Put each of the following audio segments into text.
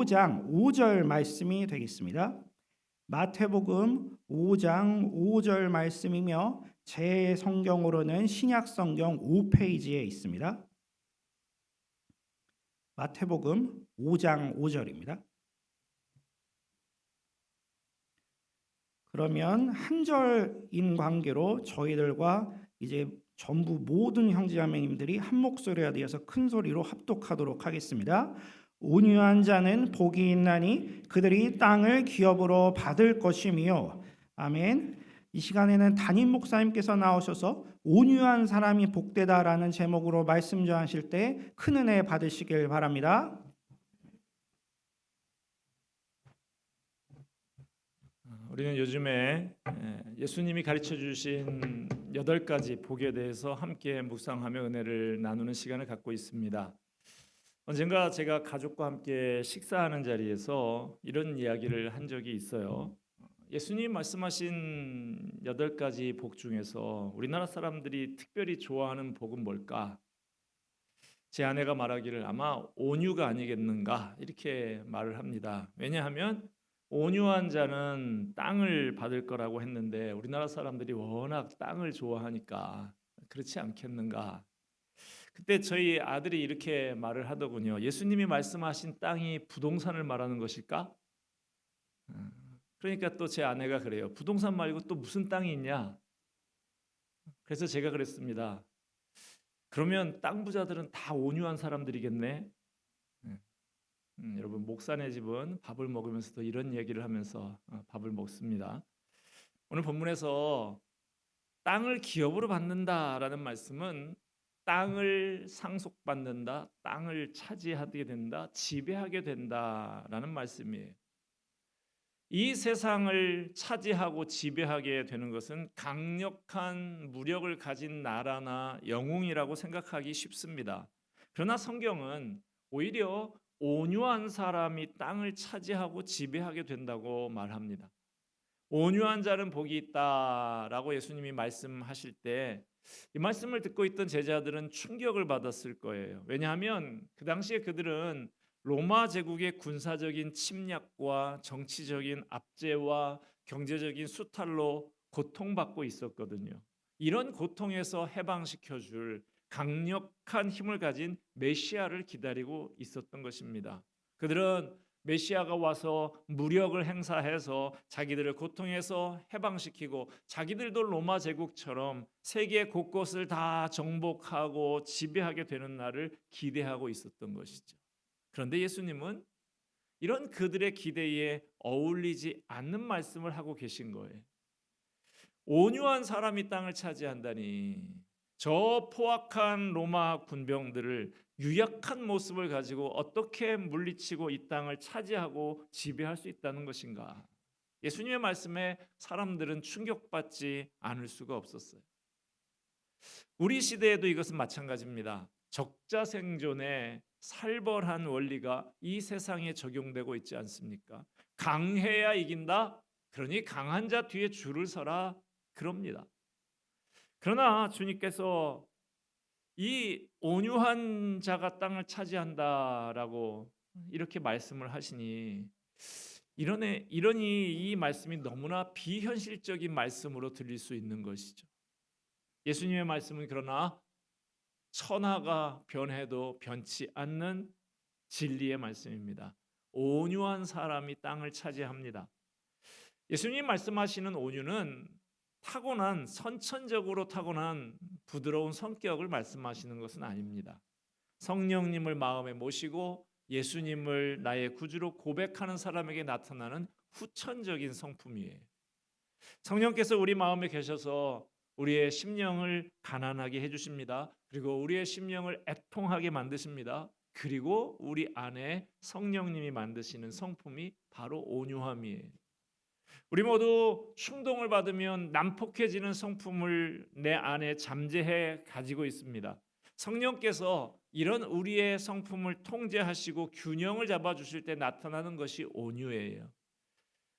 5장 5절 말씀이 되겠습니다. 마태복음 5장 5절 말씀이며 제 성경으로는 신약 성경 5페이지에 있습니다. 마태복음 5장 5절입니다. 그러면 한 절인 관계로 저희들과 이제 전부 모든 형제자매님들이 한 목소리가 되어서 큰 소리로 합독하도록 하겠습니다. 온유한 자는 복이 있나니 그들이 땅을 기업으로 받을 것이며. 아멘. 이 시간에는 담임 목사님께서 나오셔서 온유한 사람이 복되다라는 제목으로 말씀 전하실 때 큰 은혜 받으시길 바랍니다. 우리는 요즘에 예수님이 가르쳐 주신 8가지 복에 대해서 함께 묵상하며 은혜를 나누는 시간을 갖고 있습니다. 언젠가 제가 가족과 함께 식사하는 자리에서 이런 이야기를 한 적이 있어요. 예수님 말씀하신 8가지 복 중에서 우리나라 사람들이 특별히 좋아하는 복은 뭘까? 제 아내가 말하기를 아마 온유가 아니겠는가 이렇게 말을 합니다. 왜냐하면 온유한 자는 땅을 받을 거라고 했는데 우리나라 사람들이 워낙 땅을 좋아하니까 그렇지 않겠는가. 그때 저희 아들이 이렇게 말을 하더군요. 예수님이 말씀하신 땅이 부동산을 말하는 것일까? 그러니까 또 제 아내가 그래요. 부동산 말고 또 무슨 땅이 있냐? 그래서 제가 그랬습니다. 그러면 땅 부자들은 다 온유한 사람들이겠네. 여러분 목사네 집은 밥을 먹으면서도 이런 얘기를 하면서 밥을 먹습니다. 오늘 본문에서 땅을 기업으로 받는다라는 말씀은 땅을 상속받는다, 땅을 차지하게 된다, 지배하게 된다라는 말씀이에요. 이 세상을 차지하고 지배하게 되는 것은 강력한 무력을 가진 나라나 영웅이라고 생각하기 쉽습니다. 그러나 성경은 오히려 온유한 사람이 땅을 차지하고 지배하게 된다고 말합니다. 온유한 자는 복이 있다라고 예수님이 말씀하실 때 이 말씀을 듣고 있던 제자들은 충격을 받았을 거예요. 왜냐하면 그 당시에 그들은 로마 제국의 군사적인 침략과 정치적인 압제와 경제적인 수탈로 고통받고 있었거든요. 이런 고통에서 해방시켜 줄 강력한 힘을 가진 메시아를 기다리고 있었던 것입니다. 그들은 메시아가 와서 무력을 행사해서 자기들을 고통에서 해방시키고 자기들도 로마 제국처럼 세계 곳곳을 다 정복하고 지배하게 되는 날을 기대하고 있었던 것이죠. 그런데 예수님은 이런 그들의 기대에 어울리지 않는 말씀을 하고 계신 거예요. 온유한 사람이 땅을 차지한다니, 저 포악한 로마 군병들을 유약한 모습을 가지고 어떻게 물리치고 이 땅을 차지하고 지배할 수 있다는 것인가? 예수님의 말씀에 사람들은 충격받지 않을 수가 없었어요. 우리 시대에도 이것은 마찬가지입니다. 적자생존의 살벌한 원리가 이 세상에 적용되고 있지 않습니까? 강해야 이긴다. 그러니 강한 자 뒤에 줄을 서라. 그럽니다. 그러나 주님께서 이 온유한 자가 땅을 차지한다라고 이렇게 말씀을 하시니 이러니 이 말씀이 너무나 비현실적인 말씀으로 들릴 수 있는 것이죠. 예수님의 말씀은 그러나 천하가 변해도 변치 않는 진리의 말씀입니다. 온유한 사람이 땅을 차지합니다. 예수님 말씀하시는 온유는 타고난 선천적으로 타고난 부드러운 성격을 말씀하시는 것은 아닙니다. 성령님을 마음에 모시고 예수님을 나의 구주로 고백하는 사람에게 나타나는 후천적인 성품이에요. 성령께서 우리 마음에 계셔서 우리의 심령을 가난하게 해주십니다. 그리고 우리의 심령을 애통하게 만드십니다. 그리고 우리 안에 성령님이 만드시는 성품이 바로 온유함이에요. 우리 모두 충동을 받으면 난폭해지는 성품을 내 안에 잠재해 가지고 있습니다. 성령께서 이런 우리의 성품을 통제하시고 균형을 잡아주실 때 나타나는 것이 온유예요.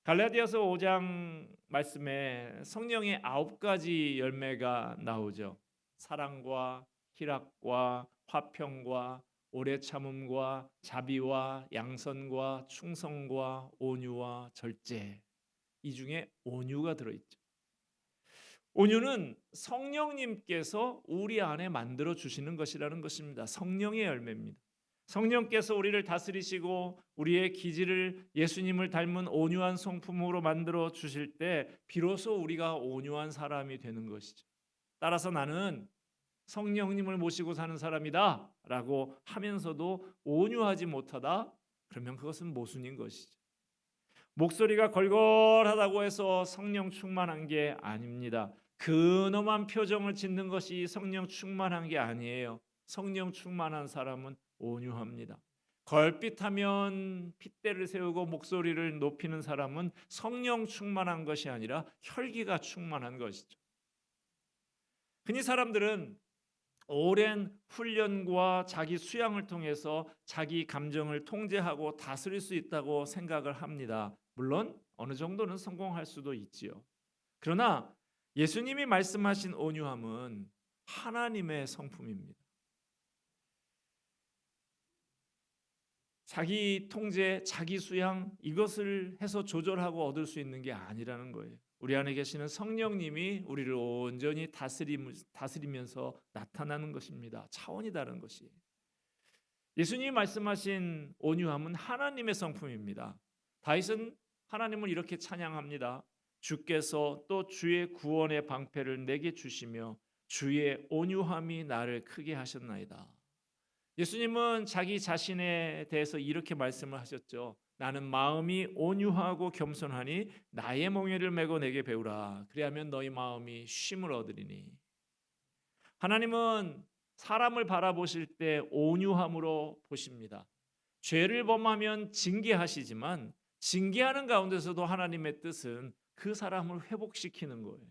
갈라디아서 5장 말씀에 성령의 9가지 열매가 나오죠. 사랑과 희락과 화평과 오래 참음과 자비와 양선과 충성과 온유와 절제. 이 중에 온유가 들어있죠. 온유는 성령님께서 우리 안에 만들어 주시는 것이라는 것입니다. 성령의 열매입니다. 성령께서 우리를 다스리시고 우리의 기질을 예수님을 닮은 온유한 성품으로 만들어 주실 때 비로소 우리가 온유한 사람이 되는 것이죠. 따라서 나는 성령님을 모시고 사는 사람이다 라고 하면서도 온유하지 못하다, 그러면 그것은 모순인 것이죠. 목소리가 걸걸하다고 해서 성령 충만한 게 아닙니다. 근엄한 표정을 짓는 것이 성령 충만한 게 아니에요. 성령 충만한 사람은 온유합니다. 걸핏하면 핏대를 세우고 목소리를 높이는 사람은 성령 충만한 것이 아니라 혈기가 충만한 것이죠. 흔히 사람들은 오랜 훈련과 자기 수양을 통해서 자기 감정을 통제하고 다스릴 수 있다고 생각을 합니다. 물론 어느 정도는 성공할 수도 있지요. 그러나 예수님이 말씀하신 온유함은 하나님의 성품입니다. 자기 통제, 자기 수양, 이것을 해서 조절하고 얻을 수 있는 게 아니라는 거예요. 우리 안에 계시는 성령님이 우리를 온전히 다스리면서 나타나는 것입니다. 차원이 다른 것이. 예수님이 말씀하신 온유함은 하나님의 성품입니다. 다윗은 하나님을 이렇게 찬양합니다. 주께서 또 주의 구원의 방패를 내게 주시며 주의 온유함이 나를 크게 하셨나이다. 예수님은 자기 자신에 대해서 이렇게 말씀을 하셨죠. 나는 마음이 온유하고 겸손하니 나의 멍에를 메고 내게 배우라. 그리하면 너희 마음이 쉼을 얻으리니. 하나님은 사람을 바라보실 때 온유함으로 보십니다. 죄를 범하면 징계하시지만 징계하는 가운데서도 하나님의 뜻은 그 사람을 회복시키는 거예요.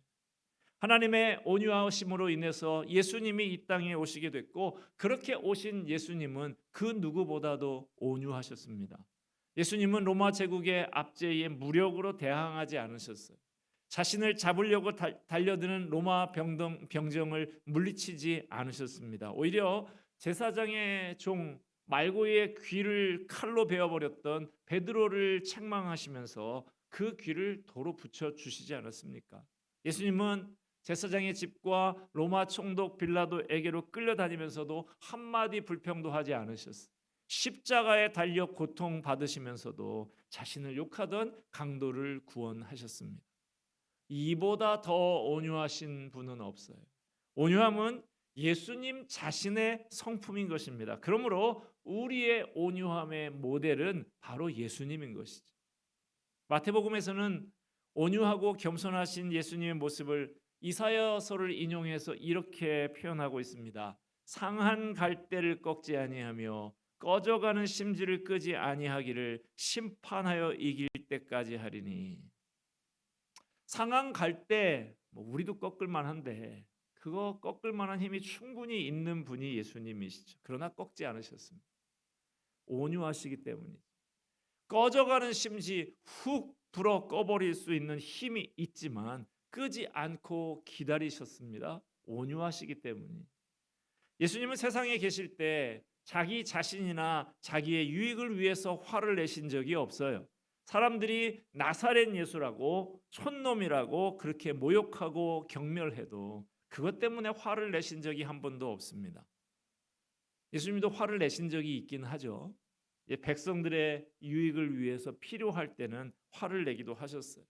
하나님의 온유하심으로 인해서 예수님이 이 땅에 오시게 됐고, 그렇게 오신 예수님은 그 누구보다도 온유하셨습니다. 예수님은 로마 제국의 압제에 무력으로 대항하지 않으셨어요. 자신을 잡으려고 달려드는 로마 병정을 물리치지 않으셨습니다. 오히려 제사장의 종 말고의 귀를 칼로 베어버렸던 베드로를 책망하시면서 그 귀를 도로 붙여 주시지 않았습니까? 예수님은 제사장의 집과 로마 총독 빌라도에게로 끌려다니면서도 한마디 불평도 하지 않으셨어요. 십자가에 달려 고통 받으시면서도 자신을 욕하던 강도를 구원하셨습니다. 이보다 더 온유하신 분은 없어요. 온유함은 예수님 자신의 성품인 것입니다. 그러므로 우리의 온유함의 모델은 바로 예수님인 것이죠. 마태복음에서는 온유하고 겸손하신 예수님의 모습을 이사야서를 인용해서 이렇게 표현하고 있습니다. 상한 갈대를 꺾지 아니하며 꺼져가는 심지를 끄지 아니하기를 심판하여 이길 때까지 하리니. 상한 갈대 우리도 꺾을 만한데 그거 꺾을 만한 힘이 충분히 있는 분이 예수님이시죠. 그러나 꺾지 않으셨습니다. 온유하시기 때문이죠. 꺼져가는 심지 훅 불어 꺼버릴 수 있는 힘이 있지만 끄지 않고 기다리셨습니다. 온유하시기 때문이. 예수님은 세상에 계실 때 자기 자신이나 자기의 유익을 위해서 화를 내신 적이 없어요. 사람들이 나사렛 예수라고 촌놈이라고 그렇게 모욕하고 경멸해도 그것 때문에 화를 내신 적이 한 번도 없습니다. 예수님도 화를 내신 적이 있긴 하죠. 백성들의 유익을 위해서 필요할 때는 화를 내기도 하셨어요.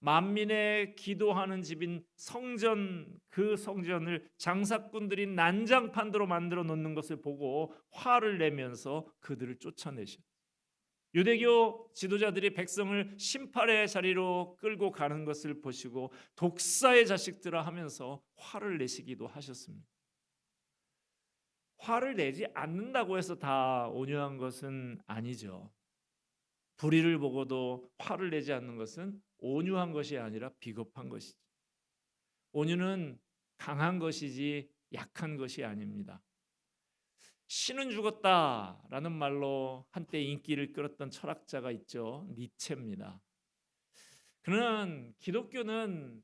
만민의 기도하는 집인 성전, 그 성전을 장사꾼들이 난장판으로 만들어 놓는 것을 보고 화를 내면서 그들을 쫓아내셨어요. 유대교 지도자들이 백성을 심판의 자리로 끌고 가는 것을 보시고 독사의 자식들아 하면서 화를 내시기도 하셨습니다. 화를 내지 않는다고 해서 다 온유한 것은 아니죠. 불의를 보고도 화를 내지 않는 것은 온유한 것이 아니라 비겁한 것이죠. 온유는 강한 것이지 약한 것이 아닙니다. 신은 죽었다라는 말로 한때 인기를 끌었던 철학자가 있죠. 니체입니다. 그는 기독교는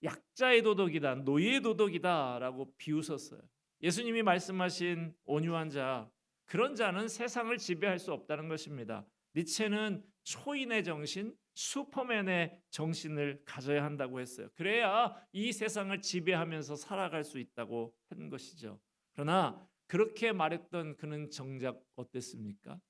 약자의 도덕이다, 노예의 도덕이다라고 비웃었어요. 예수님이 말씀하신 온유한 자, 그런 자는 세상을 지배할 수 없다는 것입니다. 니체는 초인의 정신, 슈퍼맨의 정신을 가져야 한다고 했어요. 그래야 이 세상을 지배하면서 살아갈 수 있다고 한 것이죠. 그러나 그렇게 말했던 그는 정작 어땠습니까?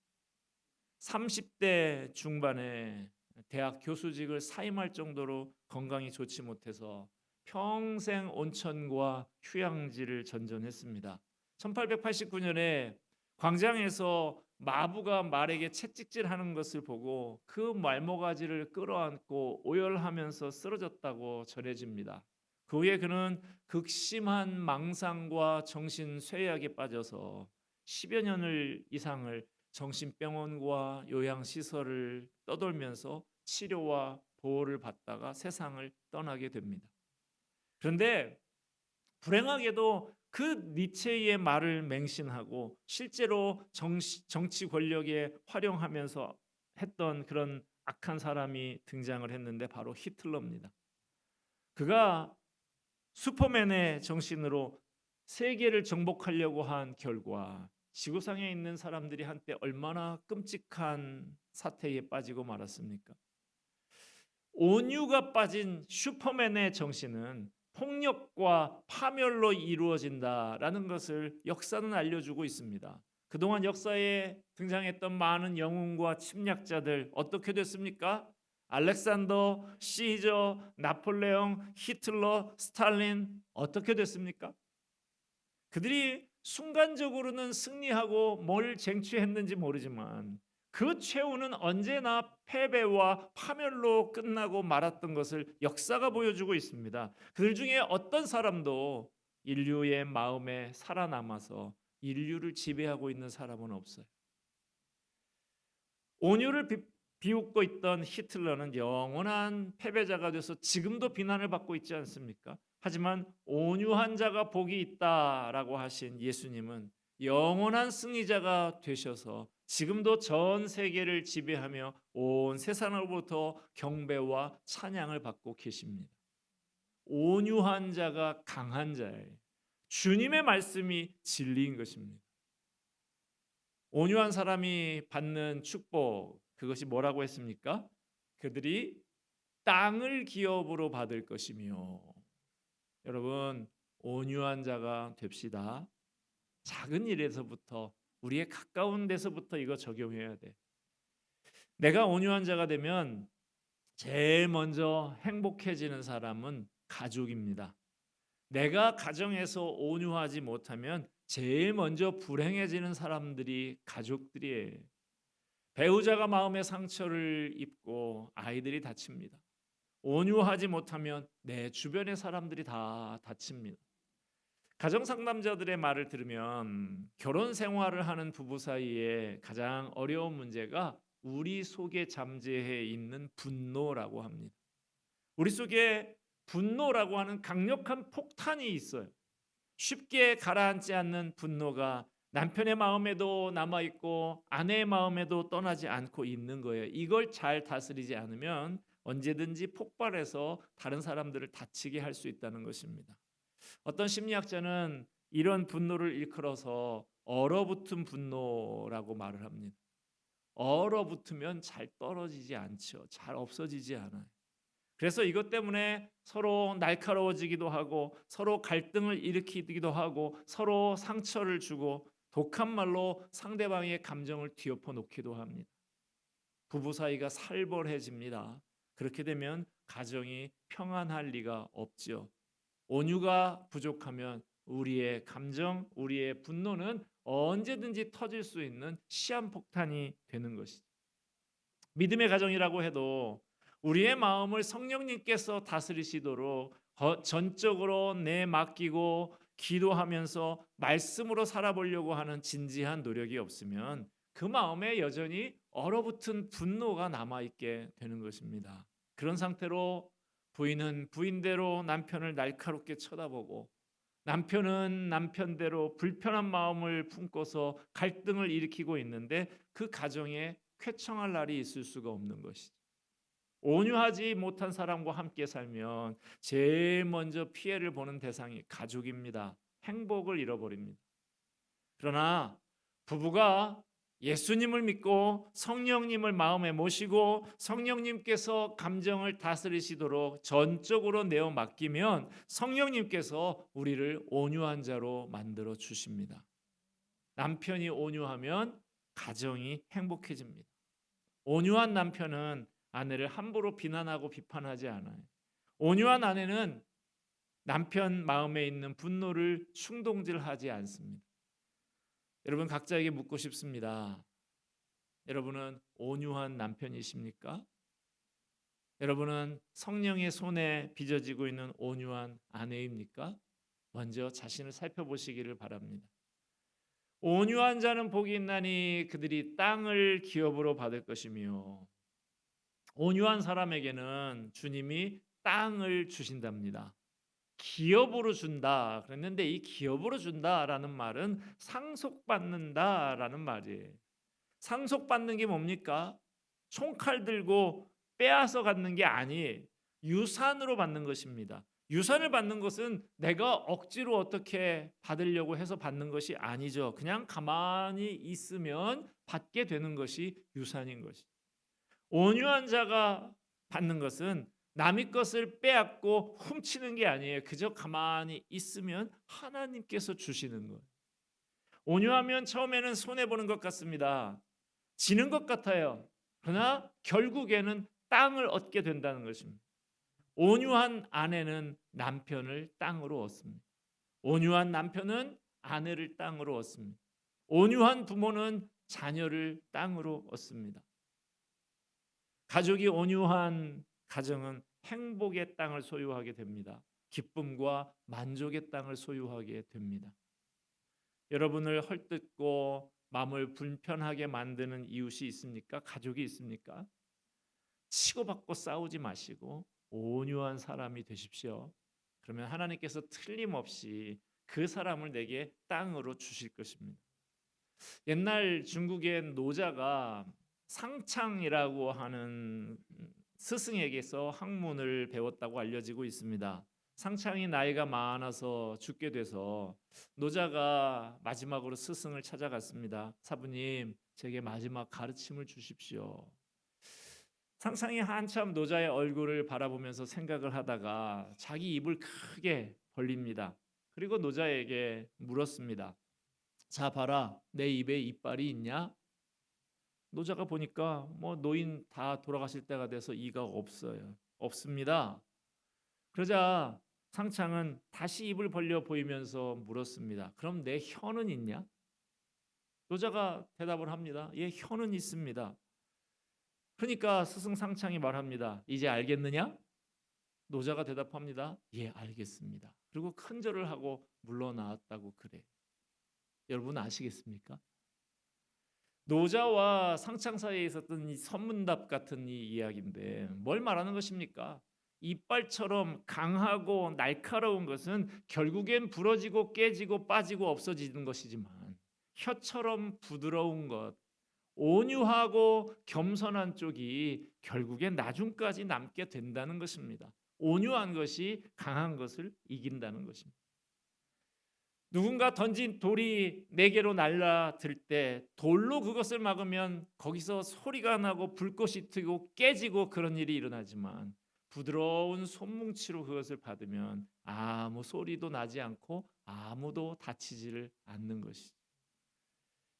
30대 중반에 대학 교수직을 사임할 정도로 건강이 좋지 못해서 평생 온천과 휴양지를 전전했습니다. 1889년에 광장에서 마부가 말에게 채찍질하는 것을 보고 그 말모가지를 끌어안고 오열하면서 쓰러졌다고 전해집니다. 그 후에 그는 극심한 망상과 정신 쇠약에 빠져서 10여 년을 이상을 정신병원과 요양시설을 떠돌면서 치료와 보호를 받다가 세상을 떠나게 됩니다. 그런데 불행하게도 그 니체의 말을 맹신하고 실제로 정치 권력에 활용하면서 했던 그런 악한 사람이 등장을 했는데 바로 히틀러입니다. 그가 슈퍼맨의 정신으로 세계를 정복하려고 한 결과 지구상에 있는 사람들이 한때 얼마나 끔찍한 사태에 빠지고 말았습니까? 온유가 빠진 슈퍼맨의 정신은 폭력과 파멸로 이루어진다라는 것을 역사는 알려주고 있습니다. 그동안 역사에 등장했던 많은 영웅과 침략자들 어떻게 됐습니까? 알렉산더, 시저, 나폴레옹, 히틀러, 스탈린 어떻게 됐습니까? 그들이 순간적으로는 승리하고 뭘 쟁취했는지 모르지만 그 최후는 언제나 패배와 파멸로 끝나고 말았던 것을 역사가 보여주고 있습니다. 그들 중에 어떤 사람도 인류의 마음에 살아남아서 인류를 지배하고 있는 사람은 없어요. 온유를 비웃고 있던 히틀러는 영원한 패배자가 돼서 지금도 비난을 받고 있지 않습니까? 하지만 온유한 자가 복이 있다라고 하신 예수님은 영원한 승리자가 되셔서 지금도 전 세계를 지배하며 온 세상으로부터 경배와 찬양을 받고 계십니다. 온유한 자가 강한 자예요. 주님의 말씀이 진리인 것입니다. 온유한 사람이 받는 축복, 그것이 뭐라고 했습니까? 그들이 땅을 기업으로 받을 것이며. 여러분, 온유한 자가 됩시다. 작은 일에서부터, 우리의 가까운 데서부터 이거 적용해야 돼. 내가 온유한 자가 되면 제일 먼저 행복해지는 사람은 가족입니다. 내가 가정에서 온유하지 못하면 제일 먼저 불행해지는 사람들이 가족들이에요. 배우자가 마음의 상처를 입고 아이들이 다칩니다. 온유하지 못하면 내 주변의 사람들이 다 다칩니다. 가정 상담자들의 말을 들으면 결혼 생활을 하는 부부 사이에 가장 어려운 문제가 우리 속에 잠재해 있는 분노라고 합니다. 우리 속에 분노라고 하는 강력한 폭탄이 있어요. 쉽게 가라앉지 않는 분노가 남편의 마음에도 남아있고 아내의 마음에도 떠나지 않고 있는 거예요. 이걸 잘 다스리지 않으면 언제든지 폭발해서 다른 사람들을 다치게 할 수 있다는 것입니다. 어떤 심리학자는 이런 분노를 일컬어서 얼어붙은 분노라고 말을 합니다. 얼어붙으면 잘 떨어지지 않죠. 잘 없어지지 않아요. 그래서 이것 때문에 서로 날카로워지기도 하고 서로 갈등을 일으키기도 하고 서로 상처를 주고 독한 말로 상대방의 감정을 뒤엎어 놓기도 합니다. 부부 사이가 살벌해집니다. 그렇게 되면 가정이 평안할 리가 없죠. 온유가 부족하면 우리의 감정, 우리의 분노는 언제든지 터질 수 있는 시한폭탄이 되는 것이죠. 믿음의 가정이라고 해도 우리의 마음을 성령님께서 다스리시도록 전적으로 내맡기고 기도하면서 말씀으로 살아보려고 하는 진지한 노력이 없으면 그 마음에 여전히 얼어붙은 분노가 남아있게 되는 것입니다. 그런 상태로 부인은 부인대로 남편을 날카롭게 쳐다보고 남편은 남편대로 불편한 마음을 품고서 갈등을 일으키고 있는데 그 가정에 쾌청할 날이 있을 수가 없는 것이죠. 온유하지 못한 사람과 함께 살면 제일 먼저 피해를 보는 대상이 가족입니다. 행복을 잃어버립니다. 그러나 부부가 예수님을 믿고 성령님을 마음에 모시고 성령님께서 감정을 다스리시도록 전적으로 내어 맡기면 성령님께서 우리를 온유한 자로 만들어 주십니다. 남편이 온유하면 가정이 행복해집니다. 온유한 남편은 아내를 함부로 비난하고 비판하지 않아요. 온유한 아내는 남편 마음에 있는 분노를 충동질하지 않습니다. 여러분 각자에게 묻고 싶습니다. 여러분은 온유한 남편이십니까? 여러분은 성령의 손에 빚어지고 있는 온유한 아내입니까? 먼저 자신을 살펴보시기를 바랍니다. 온유한 자는 복이 있나니 그들이 땅을 기업으로 받을 것이며, 온유한 사람에게는 주님이 땅을 주신답니다. 기업으로 준다 그랬는데, 이 기업으로 준다라는 말은 상속받는다라는 말이에요. 상속받는 게 뭡니까? 총칼 들고 빼앗아 갖는 게 아니에요. 유산으로 받는 것입니다. 유산을 받는 것은 내가 억지로 어떻게 받으려고 해서 받는 것이 아니죠. 그냥 가만히 있으면 받게 되는 것이 유산인 것이. 온유한 자가 받는 것은 남의 것을 빼앗고 훔치는 게 아니에요. 그저 가만히 있으면 하나님께서 주시는 거예요. 온유하면 처음에는 손해보는 것 같습니다. 지는 것 같아요. 그러나 결국에는 땅을 얻게 된다는 것입니다. 온유한 아내는 남편을 땅으로 얻습니다. 온유한 남편은 아내를 땅으로 얻습니다. 온유한 부모는 자녀를 땅으로 얻습니다. 가족이 온유한 가정은 행복의 땅을 소유하게 됩니다. 기쁨과 만족의 땅을 소유하게 됩니다. 여러분을 헐뜯고 마음을 불편하게 만드는 이웃이 있습니까? 가족이 있습니까? 치고받고 싸우지 마시고 온유한 사람이 되십시오. 그러면 하나님께서 틀림없이 그 사람을 내게 땅으로 주실 것입니다. 옛날 중국의 노자가 상창이라고 하는 스승에게서 학문을 배웠다고 알려지고 있습니다. 상창이 나이가 많아서 죽게 돼서 노자가 마지막으로 스승을 찾아갔습니다. 사부님, 제게 마지막 가르침을 주십시오. 상창이 한참 노자의 얼굴을 바라보면서 생각을 하다가 자기 입을 크게 벌립니다. 그리고 노자에게 물었습니다. 자, 봐라, 내 입에 이빨이 있냐? 노자가 보니까 노인 다 돌아가실 때가 돼서 이가 없어요. 없습니다. 그러자 상창은 다시 입을 벌려 보이면서 물었습니다. 그럼 내 혀는 있냐? 노자가 대답을 합니다. 예, 혀는 있습니다. 그러니까 스승 상창이 말합니다. 이제 알겠느냐? 노자가 대답합니다. 예, 알겠습니다. 그리고 큰 절을 하고 물러나왔다고 그래. 여러분 아시겠습니까? 노자와 상창 사이에 있었던 이 선문답 같은 이 이야기인데 뭘 말하는 것입니까? 이빨처럼 강하고 날카로운 것은 결국엔 부러지고 깨지고 빠지고 없어지는 것이지만 혀처럼 부드러운 것, 온유하고 겸손한 쪽이 결국엔 나중까지 남게 된다는 것입니다. 온유한 것이 강한 것을 이긴다는 것입니다. 누군가 던진 돌이 내게로 날아들 때 돌로 그것을 막으면 거기서 소리가 나고 불꽃이 튀고 깨지고 그런 일이 일어나지만 부드러운 손뭉치로 그것을 받으면 아무 소리도 나지 않고 아무도 다치지를 않는 것이죠.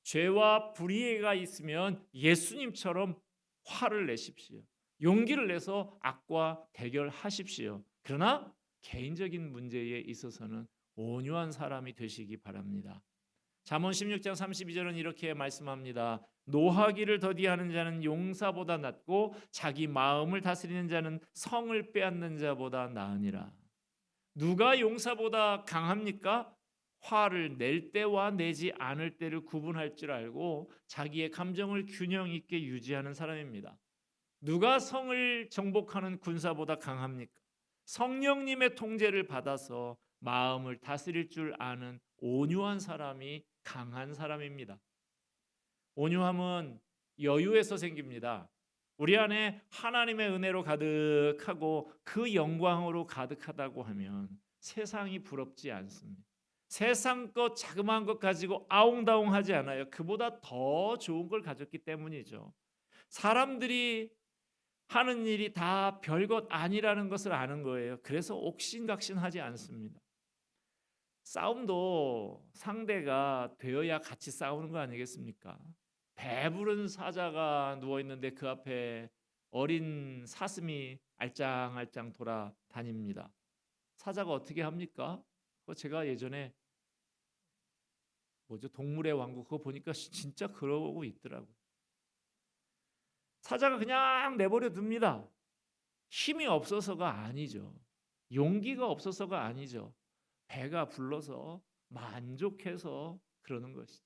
죄와 불의가 있으면 예수님처럼 화를 내십시오. 용기를 내서 악과 대결하십시오. 그러나 개인적인 문제에 있어서는 온유한 사람이 되시기 바랍니다. 잠언 16장 32절은 이렇게 말씀합니다. 노하기를 더디하는 자는 용사보다 낫고 자기 마음을 다스리는 자는 성을 빼앗는 자보다 나으니라. 누가 용사보다 강합니까? 화를 낼 때와 내지 않을 때를 구분할 줄 알고 자기의 감정을 균형 있게 유지하는 사람입니다. 누가 성을 정복하는 군사보다 강합니까? 성령님의 통제를 받아서 마음을 다스릴 줄 아는 온유한 사람이 강한 사람입니다. 온유함은 여유에서 생깁니다. 우리 안에 하나님의 은혜로 가득하고 그 영광으로 가득하다고 하면 세상이 부럽지 않습니다. 세상 것 자그마한 것 가지고 아웅다웅하지 않아요. 그보다 더 좋은 걸 가졌기 때문이죠. 사람들이 하는 일이 다 별것 아니라는 것을 아는 거예요. 그래서 옥신각신하지 않습니다. 싸움도 상대가 되어야 같이 싸우는 거 아니겠습니까? 배부른 사자가 누워 있는데 그 앞에 어린 사슴이 알짱알짱 돌아다닙니다. 사자가 어떻게 합니까? 그거 제가 예전에 동물의 왕국 그거 보니까 진짜 그러고 있더라고요. 사자가 그냥 내버려 둡니다. 힘이 없어서가 아니죠. 용기가 없어서가 아니죠. 배가 불러서 만족해서 그러는 것이죠.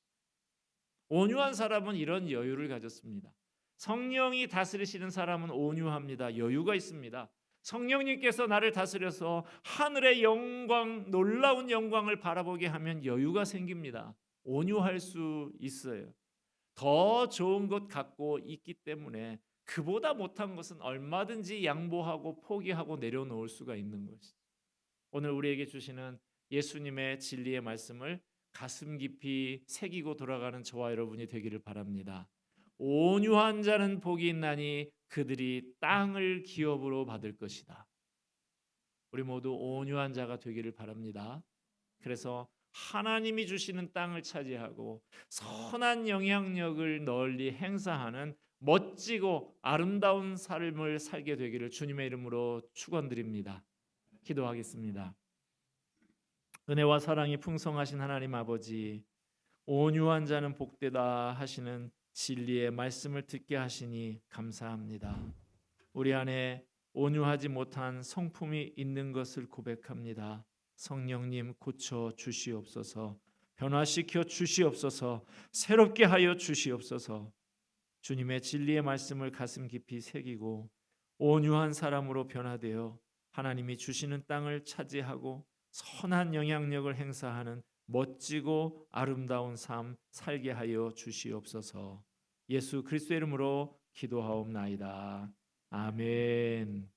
온유한 사람은 이런 여유를 가졌습니다. 성령이 다스리시는 사람은 온유합니다. 여유가 있습니다. 성령님께서 나를 다스려서 하늘의 영광, 놀라운 영광을 바라보게 하면 여유가 생깁니다. 온유할 수 있어요. 더 좋은 것 갖고 있기 때문에 그보다 못한 것은 얼마든지 양보하고 포기하고 내려놓을 수가 있는 것이죠. 오늘 우리에게 주시는 예수님의 진리의 말씀을 가슴 깊이 새기고 돌아가는 저와 여러분이 되기를 바랍니다. 온유한 자는 복이 있나니 그들이 땅을 기업으로 받을 것이다. 우리 모두 온유한 자가 되기를 바랍니다. 그래서 하나님이 주시는 땅을 차지하고 선한 영향력을 널리 행사하는 멋지고 아름다운 삶을 살게 되기를 주님의 이름으로 축원드립니다. 기도하겠습니다. 은혜와 사랑이 풍성하신 하나님 아버지, 온유한 자는 복되다 하시는 진리의 말씀을 듣게 하시니 감사합니다. 우리 안에 온유하지 못한 성품이 있는 것을 고백합니다. 성령님 고쳐 주시옵소서. 변화시켜 주시옵소서. 새롭게 하여 주시옵소서. 주님의 진리의 말씀을 가슴 깊이 새기고 온유한 사람으로 변화되어 하나님이 주시는 땅을 차지하고 선한 영향력을 행사하는 멋지고 아름다운 삶 살게 하여 주시옵소서. 예수 그리스도의 이름으로 기도하옵나이다. 아멘.